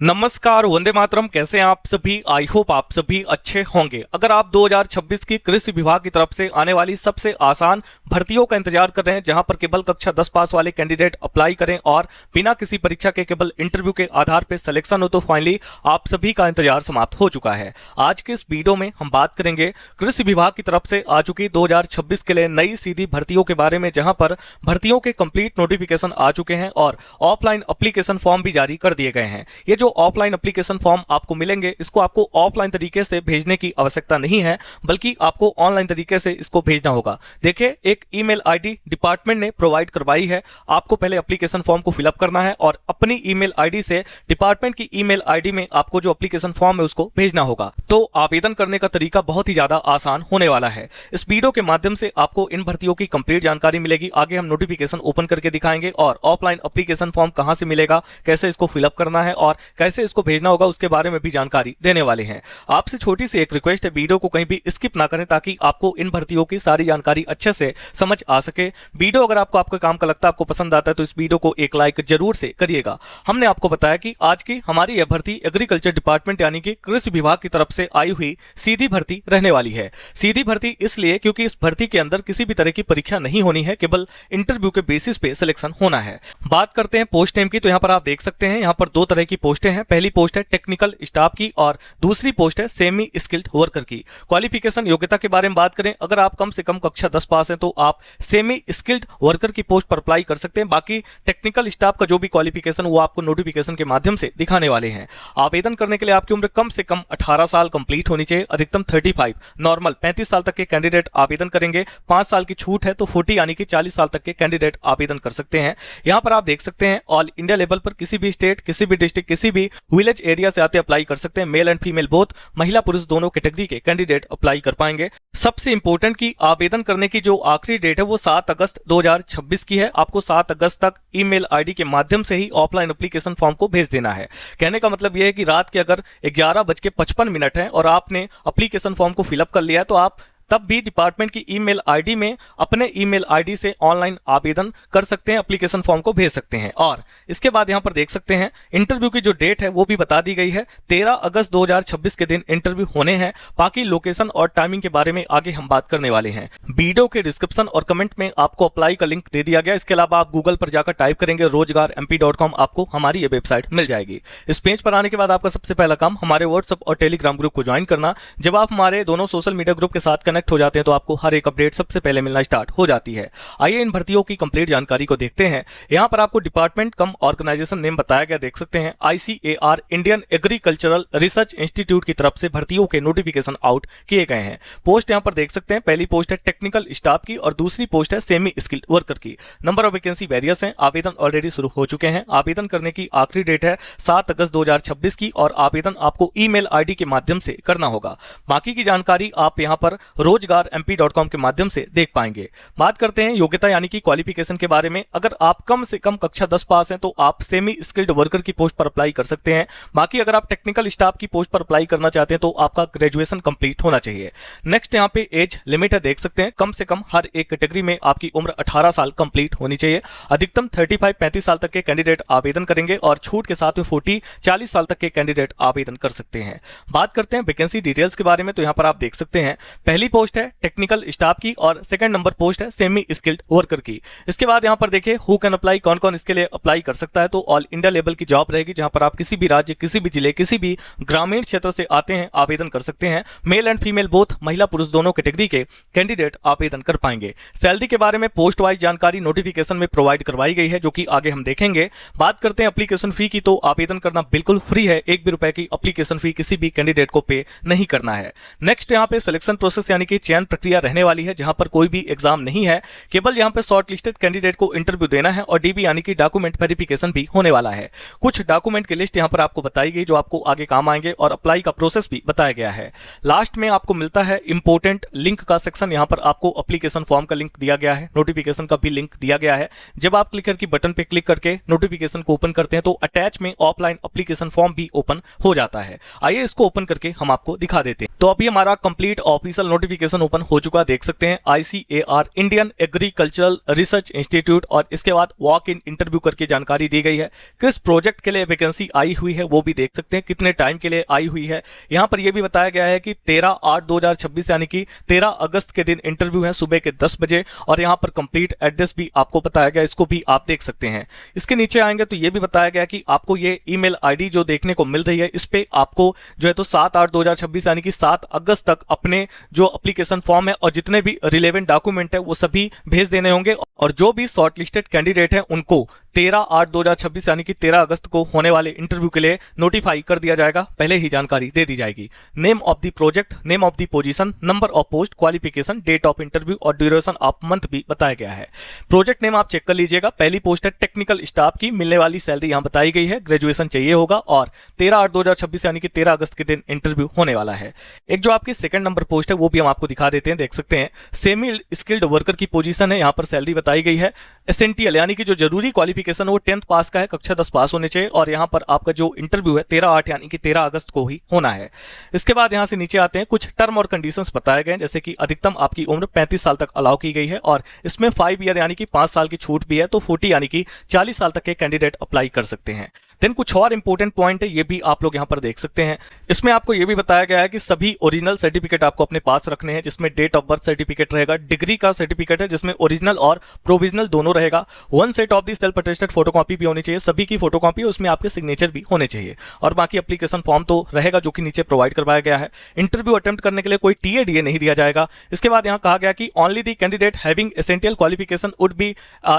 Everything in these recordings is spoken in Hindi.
नमस्कार, वंदे मातरम। कैसे हैं आप सभी? आई होप आप सभी अच्छे होंगे। अगर आप 2026 की कृषि विभाग की तरफ से आने वाली सबसे आसान भर्तियों का इंतजार कर रहे हैं, जहां पर केवल कक्षा 10 पास वाले कैंडिडेट अप्लाई करें और बिना किसी परीक्षा के केवल इंटरव्यू के आधार पर सिलेक्शन हो, तो फाइनली आप सभी का इंतजार समाप्त हो चुका है। आज के इस वीडियो में हम बात करेंगे कृषि विभाग की तरफ से आ चुकी 2026 के लिए नई सीधी भर्तियों के बारे में, जहां पर भर्तियों के कंप्लीट नोटिफिकेशन आ चुके हैं और ऑफलाइन एप्लीकेशन फॉर्म भी जारी कर दिए गए हैं। ये जो ऑफलाइन एप्लीकेशन फॉर्म आपको मिलेंगे, इसको आपको ऑफलाइन तरीके से भेजने की आवश्यकता नहीं है, बल्कि आपको ऑनलाइन तरीके से इसको भेजना होगा। देखिए, एक ईमेल आईडी डिपार्टमेंट ने प्रोवाइड करवाई है। आपको पहले एप्लीकेशन फॉर्म को फिलअप करना है और अपनी ईमेल आईडी से डिपार्टमेंट की ईमेल आईडी में आपको जो एप्लीकेशन फॉर्म है उसको भेजना होगा। तो आवेदन करने का तरीका बहुत ही ज्यादा आसान होने वाला है। इस वीडियो के माध्यम से आपको इन भर्तियों की कंप्लीट जानकारी मिलेगी। आगे हम नोटिफिकेशन ओपन करके दिखाएंगे और ऑफलाइन एप्लीकेशन फॉर्म कहां से मिलेगा, कैसे इसको फिलअप करना है और कैसे इसको भेजना होगा, उसके बारे में भी जानकारी देने वाले हैं। आपसे छोटी सी एक रिक्वेस्ट है, वीडियो को कहीं भी स्किप ना करें ताकि आपको इन भर्तियों की सारी जानकारी अच्छे से समझ आ सके। वीडियो अगर आपको आपके काम का लगता है, आपको पसंद आता है, तो इस वीडियो को एक लाइक जरूर से करिएगा। हमने आपको बताया कि आज की हमारी यह भर्ती एग्रीकल्चर डिपार्टमेंट यानी कि कृषि विभाग की तरफ से आई हुई सीधी भर्ती रहने वाली है। सीधी भर्ती इसलिए क्योंकि इस भर्ती के अंदर किसी भी तरह की परीक्षा नहीं होनी है, केवल इंटरव्यू के बेसिस पे सिलेक्शन होना है। बात करते हैं पोस्ट नेम की, तो यहाँ पर आप देख सकते हैं, यहाँ पर दो तरह की पोस्टें हैं। पहली पोस्ट है टेक्निकल स्टाफ की और दूसरी पोस्ट है सेमी स्किल्ड वर्कर की। क्वालिफिकेशन योग्यता के बारे में बात करें, अगर आप कम से कम कक्षा 10 पास हैं तो आप सेमी स्किल्ड वर्कर की पोस्ट पर अप्लाई कर सकते हैं। बाकी टेक्निकल स्टाफ का जो भी क्वालिफिकेशन वो आपको नोटिफिकेशन के माध्यम से दिखाने वाले हैं। आवेदन करने के लिए आपकी उम्र कम से कम 18 साल कंप्लीट होनी चाहिए, अधिकतम 35, नॉर्मल 35 साल तक के कैंडिडेट आवेदन करेंगे। 5 साल की छूट है तो 40 यानी कि 40 साल तक के कैंडिडेट आवेदन कर सकते हैं। यहां पर आप देख सकते हैं, ऑल इंडिया लेवल पर किसी भी स्टेट, किसी भी डिस्ट्रिक्ट, किसी भी विलेज एरिया से आते अप्लाई कर सकते हैं। मेल एंड फीमेल बोथ, महिला पुरुष दोनों कैटेगरी के कैंडिडेट अप्लाई कर पाएंगे। सबसे इंपॉर्टेंट की आवेदन करने की जो आखिरी डेट है वो 7 अगस्त 2026 की है। आपको 7 अगस्त तक ईमेल आईडी के माध्यम से ही ऑफलाइन एप्लीकेशन फॉर्म को भेज देना है। कहने का मतलब यह है कि रात के अगर 11:55 है और आपने एप्लीकेशन फॉर्म को फिलअप कर लिया है, तो आप तब भी डिपार्टमेंट की ईमेल आईडी में अपने ईमेल आईडी से ऑनलाइन आवेदन कर सकते हैं, एप्लीकेशन फॉर्म को भेज सकते हैं। और इसके बाद यहां पर देख सकते हैं, इंटरव्यू की जो डेट है वो भी बता दी गई है। 13 अगस्त 2026 के दिन इंटरव्यू होने हैं। बाकी लोकेशन और टाइमिंग के बारे में आगे हम बात करने वाले हैं। वीडियो के डिस्क्रिप्शन और कमेंट में आपको अप्लाई का लिंक दे दिया गया। इसके अलावा आप गूगल पर जाकर टाइप करेंगे roजgarmp.com, आपको हमारी ये वेबसाइट मिल जाएगी। इस पेज पर आने के बाद आपका सबसे पहला काम हमारे व्हाट्सएप और टेलीग्राम ग्रुप को ज्वाइन करना। जब आप हमारे दोनों सोशल मीडिया ग्रुप के साथ कनेक्ट हो जाते हैं तो आपको हर एक अपडेट सबसे पहले मिलना स्टार्ट हो जाती है। आइए इन भर्तियों की कंप्लीट जानकारी को देखते हैं। यहां पर आपको डिपार्टमेंट कम ऑर्गेनाइजेशन नेम बताया गया, देख सकते हैं, ICAR Indian agricultural research institute की तरफ से भर्तियों के नोटिफिकेशन आउट किए गए हैं। पोस्ट यहां पर देख सकते हैं, पहली पोस्ट है टेक्निकल स्टाफ की और दूसरी पोस्ट है सेमी स्किल्ड वर्कर की। नंबर ऑफ वैकेंसी वेरियस है। आवेदन ऑलरेडी शुरू हो चुके हैं। आवेदन करने की आखिरी डेट है 7 अगस्त 2026 की और आवेदन आपको ईमेल आईडी के माध्यम से करना होगा। बाकी की जानकारी आप यहां पर roजgarmp.com के माध्यम से देख पाएंगे। बात करते हैं योग्यता यानी कि क्वालिफिकेशन के बारे में। अगर आप कम से कम कक्षा 10 पास हैं तो आप सेमी स्किल्ड वर्कर की पोस्ट पर अप्लाई कर सकते हैं। बाकी अगर आप टेक्निकल स्टाफ की पोस्ट पर अप्लाई करना चाहते हैं तो आपका ग्रेजुएशन कंप्लीट होना चाहिए। नेक्स्ट यहां पे एज लिमिट है, देख सकते हैं, कम से कम हर एक कैटेगरी में आपकी उम्र 18 साल कंप्लीट होनी चाहिए। अधिकतम 35 साल तक के कैंडिडेट आवेदन करेंगे और छूट के साथ में 40 साल तक के कैंडिडेट आवेदन कर सकते हैं। बात करते हैं वैकेंसी डिटेल्स के बारे में, तो यहां पर आप देख सकते हैं, पहली पोस्ट है टेक्निकल स्टाफ की और सेकंड नंबर पोस्ट है सेमी स्किल्ड वर्कर की। इसके बाद यहां पर देखिए हु कैन अप्लाई, कौन कौन इसके लिए अप्लाई कर सकता है। तो ऑल इंडिया लेवल की जॉब रहेगी, जहां पर आप किसी भी राज्य, किसी भी जिले, किसी भी ग्रामीण क्षेत्र से आते हैं आवेदन कर सकते हैं। मेल एंड फीमेल बोथ, महिला पुरुष दोनों कैटेगरी के कैंडिडेट आवेदन कर पाएंगे। सैलरी के बारे में पोस्ट वाइज जानकारी नोटिफिकेशन में प्रोवाइड करवाई गई है, जो कि आगे हम देखेंगे। बात करते हैं एप्लीकेशन फी की, तो आवेदन करना बिल्कुल फ्री है। 1 भी रुपए की एप्लीकेशन फी किसी भी कैंडिडेट को पे नहीं करना है। नेक्स्ट यहां पे सिलेक्शन प्रोसेस यानी कि चयन प्रक्रिया रहने वाली है, जहां पर कोई भी एग्जाम नहीं है, केवल यहां पे शॉर्ट लिस्टेड कैंडिडेट को इंटरव्यू देना है और डीबी यानी कि डॉक्यूमेंट वेरिफिकेशन भी होने वाला है। कुछ डॉक्यूमेंट की लिस्ट यहां पर आपको बताई गई जो आपको आगे काम आएंगे और अप्लाई का प्रोसेस भी बताया गया है। लास्ट में आपको मिलता है इंपोर्टेंट लिंक का सेक्शन। यहां पर आपको एप्लीकेशन फॉर्म का लिंक दिया गया है, नोटिफिकेशन का भी लिंक दिया गया है। जब आप क्लिकर की बटन पे क्लिक करके नोटिफिकेशन को ओपन करते हैं तो अटैच में ऑफलाइन एप्लीकेशन फॉर्म भी ओपन हो जाता है। आइए इसको ओपन करके हम आपको दिखा देते हैं। तो अभी हमारा complete official notification notification open हो चुका देख सकते हैं, ICAR Indian agricultural research institute, और इसके बाद वॉक इन इंटरव्यू करके जानकारी दी गई है। किस प्रोजेक्ट के लिए वैकेंसी आई हुई है वो भी देख सकते हैं, कितने टाइम के लिए आई हुई है। यहाँ पर यह भी बताया गया है कि 13/8/2026 यानी कि 13 अगस्त के दिन इंटरव्यू है सुबह के 10 बजे, और यहाँ पर कंप्लीट एड्रेस भी आपको बताया गया, इसको भी आप देख सकते हैं। इसके नीचे आएंगे तो ये भी बताया गया कि आपको ये ईमेल आईडी जो देखने को मिल रही है, इस पे आपको जो है तो 7/8/2026 यानी कि 7 अगस्त तक अपने जो एप्लीकेशन फॉर्म है और जितने भी रिलेवेंट डॉक्यूमेंट है वो सभी भेज देने होंगे, और जो भी शॉर्टलिस्टेड कैंडिडेट है उनको 13/8/2026 यानी कि 13 अगस्त को होने वाले इंटरव्यू के लिए नोटिफाई कर दिया जाएगा, पहले ही जानकारी दे दी जाएगी। Name of the project, name of the position, number of post, qualification, date of interview और ड्यूरेशन ऑफ मंथ भी बताया गया है। प्रोजेक्ट नेम आप चेक कर लीजिएगा। पहली पोस्ट है टेक्निकल स्टाफ की, मिलने वाली सैलरी यहां बताई गई है, ग्रेजुएशन चाहिए होगा, और 13/8/2026 यानी कि 13 अगस्त के दिन इंटरव्यू होने वाला है। एक जो आपकी सेकंड नंबर पोस्ट है वो भी हम आपको दिखा देते हैं, देख सकते हैं। सेमी स्किल्ड वर्कर की पोजीशन है, यहां पर सैलरी बताई गई है। एसेंटियल यानी कि जो जरूरी क्वालिफिकेशन वो 10th पास का है, कक्षा 10 पास होने चाहिए, और यहां पर आपका जो इंटरव्यू है 13/8 यानी कि 13 अगस्त को ही होना है। इसके बाद यहां से नीचे आते हैं, कुछ टर्म और कंडीशंस बताए गए हैं, जैसे कि अधिकतम आपकी उम्र 35 साल तक अलाउ की गई है, और इसमें 5 ईयर यानी कि 5 साल की छूट भी है, तो 40 यानी कि 40 साल तक के कैंडिडेट अप्लाई कर सकते हैं। देन कुछ और इंपॉर्टेंट पॉइंट है, ये भी आप लोग यहां पर देख सकते हैं। इसमें आपको यह भी बताया गया है कि सभी ओरिजिनल सर्टिफिकेट आपको अपने पास रखने हैं, जिसमें डेट ऑफ बर्थ सर्टिफिकेट रहेगा, डिग्री का सर्टिफिकेट है जिसमें ओरिजिनल और प्रोविजनल दोनों रहेगा, 1 set of the self attested photocopy भी होनी चाहिए, सभी की फोटोकॉपी, उसमें आपके सिग्नेचर भी होने चाहिए, और बाकी एप्लीकेशन फॉर्म तो रहेगा जो कि नीचे प्रोवाइड करवाया गया है। इंटरव्यू अटेम्प्ट करने के लिए कोई टीएडीए नहीं दिया जाएगा। इसके बाद यहां कहा गया कि only the candidate having essential qualification would be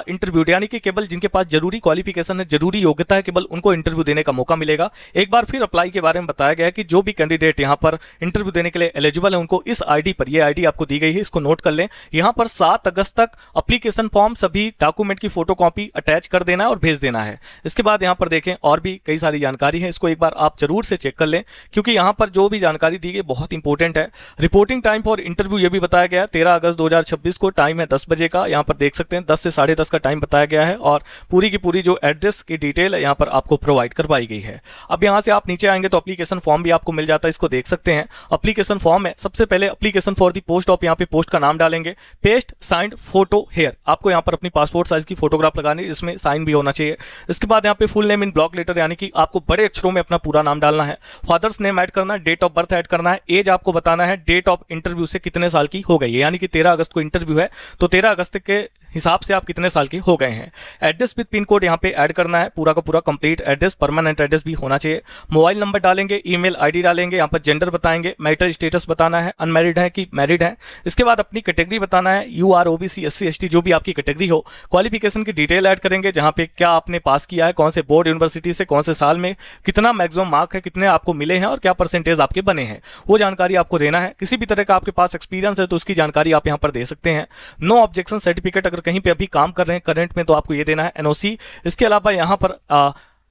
interviewed, यानी कि केवल जिनके पास जरूरी क्वालिफिकेशन है, जरूरी योग्यता है, केवल उनको इंटरव्यू देने का मौका मिलेगा। एक बार फिर अप्लाई के बारे में बताया गया है कि जो भी कैंडिडेट यहां पर इंटरव्यू देने के लिए एलिजिबल है उनको इस आईडी पर, ये आईडी आपको दी गई है, इसको नोट कर लें, यहां पर 7 अगस्त तक एप्लीकेशन फॉर्म सभी डॉक्यूमेंट की फोटोकॉपी अटैच कर देना है और भेज देना है। इसके बाद यहां पर देखें और भी कई सारी जानकारी है, इसको एक बार आप जरूर से चेक कर लें, क्योंकि यहां पर जो भी जानकारी दी गई बहुत इंपॉर्टेंट है। रिपोर्टिंग टाइम फॉर इंटरव्यू ये भी बताया गया है, 13 अगस्त 2026 को टाइम है 10 बजे का, यहां पर देख सकते हैं 10 से 10:30 का टाइम बताया गया है, और पूरी की पूरी जो एड्रेस की डिटेल है यहां पर आपको प्रोवाइड करवाई गई है। अब यहां से आप नीचे आएंगे तो एप्लीकेशन फॉर्म भी आपको मिल जाता है, इसको देख सकते हैं। एप्लीकेशन फॉर्म है, सबसे पहले application for the post of, यहां पे पोस्ट का नाम डालेंगे, पेस्ट साइंड फोटो हेयर, आपको यहां पर अपनी पासपोर्ट साइज की फोटोग्राफ लगानी है जिसमें साइन भी होना चाहिए। इसके बाद यहां पे full name in block letter, यानी कि आपको बड़े अक्षरों में अपना पूरा नाम डालना है, फादर्स नेम ऐड करना है, डेट ऑफ बर्थ ऐड करना है, एज आपको बताना है, डेट ऑफ इंटरव्यू से कितने साल की हो गई है, यानी कि 13 अगस्त को इंटरव्यू है तो 13 अगस्त के हिसाब से आप कितने साल के हो गए हैं। एड्रेस विद पिन कोड यहाँ पे ऐड करना है, पूरा का पूरा कंप्लीट एड्रेस, परमानेंट एड्रेस भी होना चाहिए। मोबाइल नंबर डालेंगे, ईमेल आईडी डालेंगे, यहाँ पर जेंडर बताएंगे, मैरिटल स्टेटस बताना है, अनमैरिड है कि मैरिड है। इसके बाद अपनी कैटेगरी बताना है, UR OBC SC ST जो भी आपकी कैटेगरी हो। क्वालिफिकेशन की डिटेल ऐड करेंगे, जहाँ पे क्या आपने पास किया है, कौन से बोर्ड यूनिवर्सिटी से, कौन से साल में, कितना मैक्सिमम मार्क है, कितने आपको मिले हैं और क्या परसेंटेज आपके बने हैं, वो जानकारी आपको देना है। किसी भी तरह का आपके पास एक्सपीरियंस है तो उसकी जानकारी आप यहाँ पर दे सकते हैं। नो ऑब्जेक्शन सर्टिफिकेट, अगर कहीं पे अभी काम कर रहे हैं करंट में तो आपको ये देना है, NOC। इसके अलावा यहाँ पर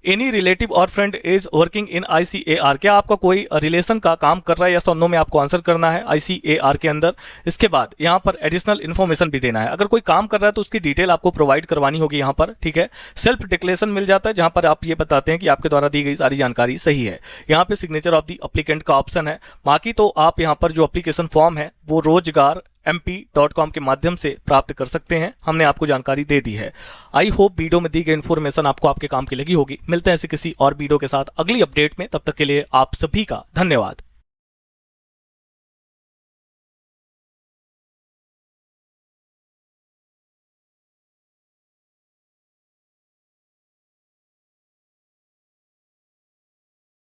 एनी रिलेटिव और friend is working in ICAR, क्या आपका कोई रिलेशन का काम कर रहा है, या सो नो में आपको आंसर करना है ICAR के अंदर। इसके बाद यहाँ पर एडिशनल इन्फॉर्मेशन भी देना है, अगर कोई काम कर रहा है तो उसकी डिटेल आपको प्रोवाइड करवानी होगी यहाँ पर, ठीक है। सेल्फ डिक्लेरेशन मिल जाता है, जहाँ पर आप ये बताते हैं कि आपके द्वारा दी गई सारी जानकारी सही है। यहाँ पे सिग्नेचर ऑफ द एप्लीकेंट का ऑप्शन है। बाकी तो आप यहाँ पर जो एप्लीकेशन फॉर्म है वो रोजगार mp.com के माध्यम से प्राप्त कर सकते हैं, हमने आपको जानकारी दे दी है। आई होप वीडियो में दी गई इन्फॉर्मेशन आपको आपके काम की लगी होगी। मिलते हैं ऐसे किसी और वीडियो के साथ अगली अपडेट में, तब तक के लिए आप सभी का धन्यवाद।